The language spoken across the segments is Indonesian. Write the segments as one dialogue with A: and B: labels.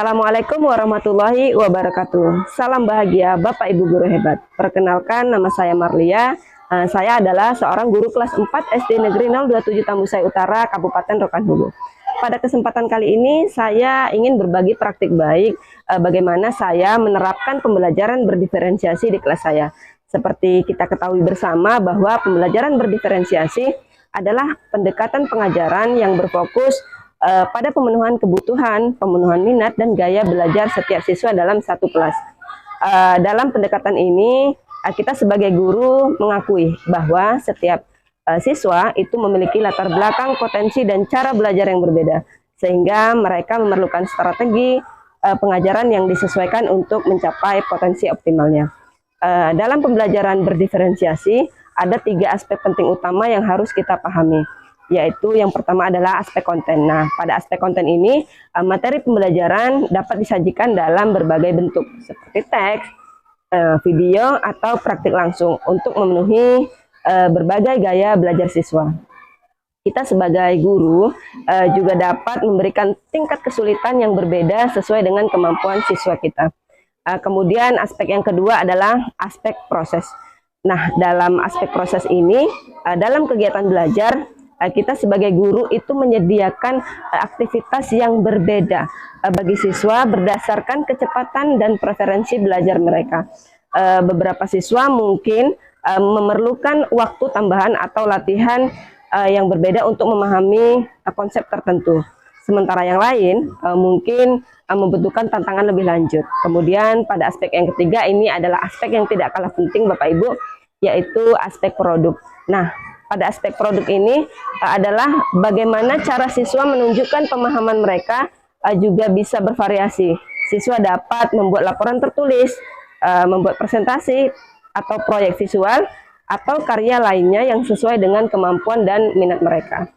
A: Assalamualaikum warahmatullahi wabarakatuh. Salam bahagia Bapak Ibu guru hebat. Perkenalkan, nama saya Marlia. Saya adalah seorang guru kelas 4 SD Negeri 027 Tambusai Utara, Kabupaten Rokan Hulu. Pada kesempatan kali ini saya ingin berbagi praktik baik bagaimana saya menerapkan pembelajaran berdiferensiasi di kelas saya. Seperti kita ketahui bersama bahwa pembelajaran berdiferensiasi adalah pendekatan pengajaran yang berfokus pada pemenuhan kebutuhan, pemenuhan minat, dan gaya belajar setiap siswa dalam satu kelas. Dalam pendekatan ini, kita sebagai guru mengakui bahwa setiap siswa itu memiliki latar belakang, potensi, dan cara belajar yang berbeda, sehingga mereka memerlukan strategi pengajaran yang disesuaikan untuk mencapai potensi optimalnya. Dalam pembelajaran berdiferensiasi, ada 3 aspek penting utama yang harus kita pahami, yaitu yang pertama adalah aspek konten. Nah, pada aspek konten ini, materi pembelajaran dapat disajikan dalam berbagai bentuk, seperti teks, video, atau praktik langsung untuk memenuhi berbagai gaya belajar siswa. Kita sebagai guru juga dapat memberikan tingkat kesulitan yang berbeda sesuai dengan kemampuan siswa kita. Kemudian aspek yang kedua adalah aspek proses. Nah, dalam aspek proses ini, dalam kegiatan belajar, kita sebagai guru itu menyediakan aktivitas yang berbeda bagi siswa berdasarkan kecepatan dan preferensi belajar mereka. Beberapa siswa mungkin memerlukan waktu tambahan atau latihan yang berbeda untuk memahami konsep tertentu. Sementara yang lain mungkin membutuhkan tantangan lebih lanjut. Kemudian pada aspek yang ketiga, ini adalah aspek yang tidak kalah penting Bapak Ibu, yaitu aspek produk. Nah, pada aspek produk ini adalah bagaimana cara siswa menunjukkan pemahaman mereka juga bisa bervariasi. Siswa dapat membuat laporan tertulis, membuat presentasi atau proyek visual, atau karya lainnya yang sesuai dengan kemampuan dan minat mereka.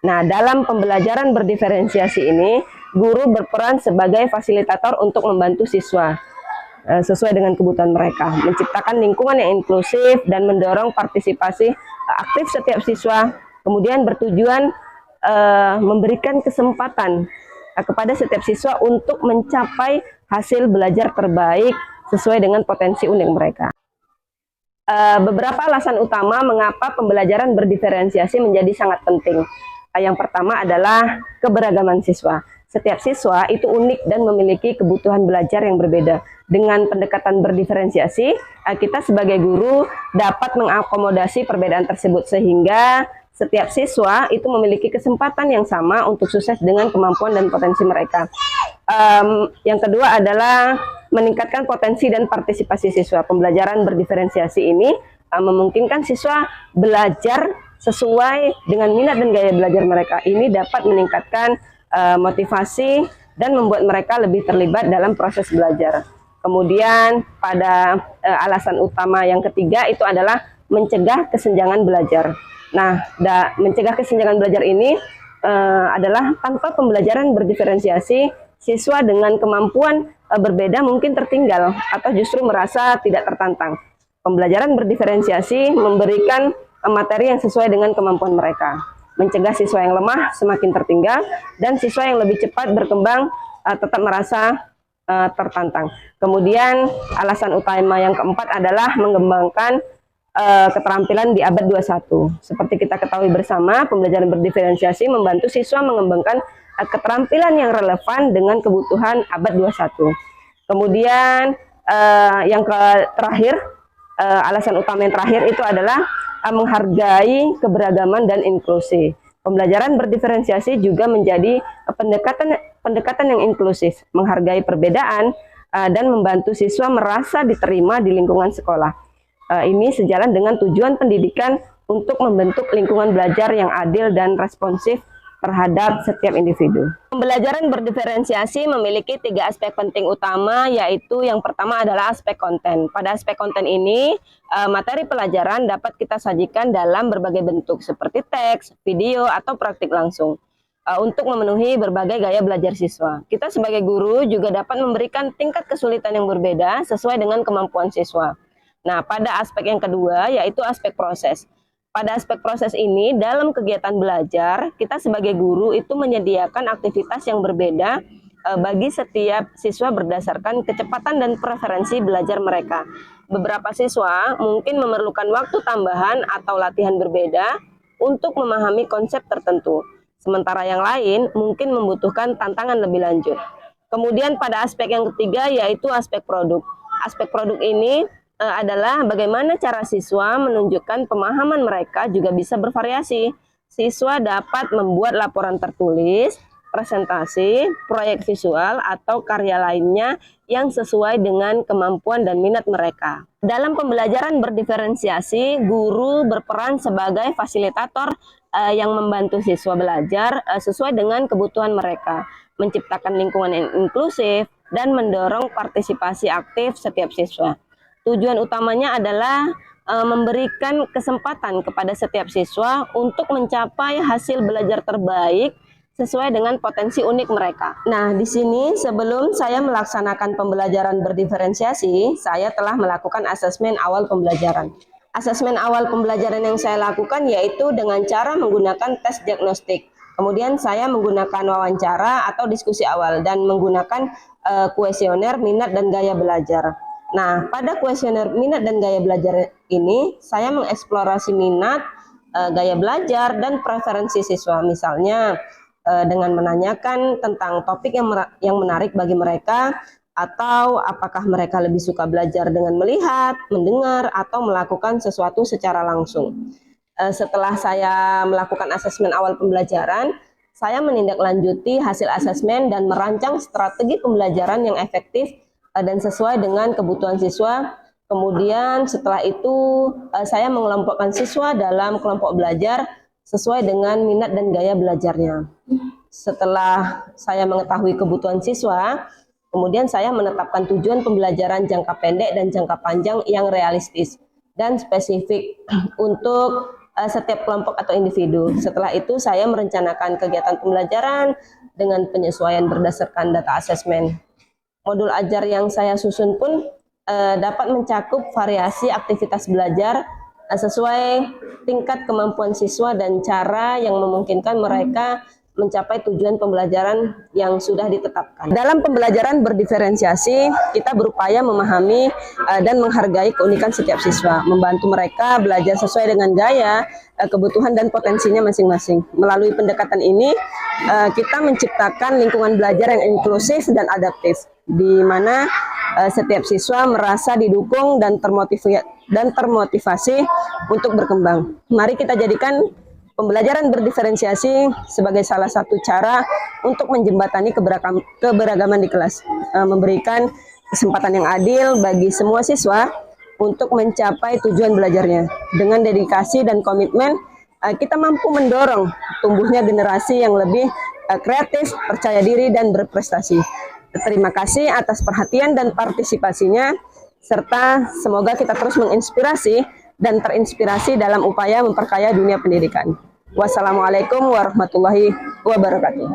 A: Nah, dalam pembelajaran berdiferensiasi ini, guru berperan sebagai fasilitator untuk membantu siswa sesuai dengan kebutuhan mereka, menciptakan lingkungan yang inklusif dan mendorong partisipasi aktif setiap siswa, kemudian bertujuan memberikan kesempatan kepada setiap siswa untuk mencapai hasil belajar terbaik sesuai dengan potensi unik mereka. Beberapa alasan utama mengapa pembelajaran berdiferensiasi menjadi sangat penting. Yang pertama adalah keberagaman siswa. Setiap siswa itu unik dan memiliki kebutuhan belajar yang berbeda. Dengan pendekatan berdiferensiasi, kita sebagai guru dapat mengakomodasi perbedaan tersebut sehingga setiap siswa itu memiliki kesempatan yang sama untuk sukses dengan kemampuan dan potensi mereka. Yang kedua adalah meningkatkan potensi dan partisipasi siswa. Pembelajaran berdiferensiasi ini memungkinkan siswa belajar sesuai dengan minat dan gaya belajar mereka. Ini dapat meningkatkan motivasi dan membuat mereka lebih terlibat dalam proses belajar. Kemudian pada alasan utama yang ketiga itu adalah mencegah kesenjangan belajar. Nah, mencegah kesenjangan belajar ini adalah tanpa pembelajaran berdiferensiasi, siswa dengan kemampuan berbeda mungkin tertinggal atau justru merasa tidak tertantang. Pembelajaran berdiferensiasi memberikan materi yang sesuai dengan kemampuan mereka, mencegah siswa yang lemah semakin tertinggal, dan siswa yang lebih cepat berkembang tetap merasa tertantang. Kemudian alasan utama yang keempat adalah mengembangkan keterampilan di abad 21. Seperti kita ketahui bersama, pembelajaran berdiferensiasi membantu siswa mengembangkan keterampilan yang relevan dengan kebutuhan abad 21. Kemudian yang terakhir, alasan utama yang terakhir itu adalah menghargai keberagaman dan inklusi. Pembelajaran berdiferensiasi juga menjadi pendekatan yang inklusif, menghargai perbedaan dan membantu siswa merasa diterima di lingkungan sekolah. Ini sejalan dengan tujuan pendidikan untuk membentuk lingkungan belajar yang adil dan responsif terhadap setiap individu. Pembelajaran berdiferensiasi memiliki 3 aspek penting utama, yaitu yang pertama adalah aspek konten. Pada aspek konten ini, materi pelajaran dapat kita sajikan dalam berbagai bentuk seperti teks, video, atau praktik langsung untuk memenuhi berbagai gaya belajar siswa. Kita sebagai guru juga dapat memberikan tingkat kesulitan yang berbeda sesuai dengan kemampuan siswa. Nah, pada aspek yang kedua yaitu aspek proses. Pada aspek proses ini, dalam kegiatan belajar, kita sebagai guru itu menyediakan aktivitas yang berbeda bagi setiap siswa berdasarkan kecepatan dan preferensi belajar mereka. Beberapa siswa mungkin memerlukan waktu tambahan atau latihan berbeda untuk memahami konsep tertentu, sementara yang lain mungkin membutuhkan tantangan lebih lanjut. Kemudian pada aspek yang ketiga yaitu aspek produk. Aspek produk ini adalah bagaimana cara siswa menunjukkan pemahaman mereka juga bisa bervariasi. Siswa dapat membuat laporan tertulis, presentasi, proyek visual, atau karya lainnya yang sesuai dengan kemampuan dan minat mereka. Dalam pembelajaran berdiferensiasi, guru berperan sebagai fasilitator yang membantu siswa belajar sesuai dengan kebutuhan mereka, menciptakan lingkungan yang inklusif, dan mendorong partisipasi aktif setiap siswa. Tujuan utamanya adalah memberikan kesempatan kepada setiap siswa untuk mencapai hasil belajar terbaik sesuai dengan potensi unik mereka. Nah, di sini sebelum saya melaksanakan pembelajaran berdiferensiasi, saya telah melakukan asesmen awal pembelajaran. Asesmen awal pembelajaran yang saya lakukan yaitu dengan cara menggunakan tes diagnostik. Kemudian saya menggunakan wawancara atau diskusi awal dan menggunakan kuesioner minat dan gaya belajar. Nah, pada kuesioner minat dan gaya belajar ini, saya mengeksplorasi minat, gaya belajar, dan preferensi siswa. Misalnya, dengan menanyakan tentang topik yang menarik bagi mereka, atau apakah mereka lebih suka belajar dengan melihat, mendengar, atau melakukan sesuatu secara langsung. Setelah saya melakukan asesmen awal pembelajaran, saya menindaklanjuti hasil asesmen dan merancang strategi pembelajaran yang efektif dan sesuai dengan kebutuhan siswa. Kemudian setelah itu saya mengelompokkan siswa dalam kelompok belajar sesuai dengan minat dan gaya belajarnya. Setelah saya mengetahui kebutuhan siswa, kemudian saya menetapkan tujuan pembelajaran jangka pendek dan jangka panjang yang realistis dan spesifik untuk setiap kelompok atau individu. Setelah itu saya merencanakan kegiatan pembelajaran dengan penyesuaian berdasarkan data asesmen. Modul ajar yang saya susun pun dapat mencakup variasi aktivitas belajar sesuai tingkat kemampuan siswa dan cara yang memungkinkan mereka mencapai tujuan pembelajaran yang sudah ditetapkan. Dalam pembelajaran berdiferensiasi, kita berupaya memahami dan menghargai keunikan setiap siswa, membantu mereka belajar sesuai dengan gaya, kebutuhan, dan potensinya masing-masing. Melalui pendekatan ini, kita menciptakan lingkungan belajar yang inklusif dan adaptif, di mana setiap siswa merasa didukung dan termotivasi untuk berkembang. Mari kita jadikan pembelajaran berdiferensiasi sebagai salah satu cara untuk menjembatani keberagaman di kelas, memberikan kesempatan yang adil bagi semua siswa untuk mencapai tujuan belajarnya. Dengan dedikasi dan komitmen, kita mampu mendorong tumbuhnya generasi yang lebih kreatif, percaya diri, dan berprestasi. Terima kasih atas perhatian dan partisipasinya, serta semoga kita terus menginspirasi dan terinspirasi dalam upaya memperkaya dunia pendidikan. Wassalamualaikum warahmatullahi wabarakatuh.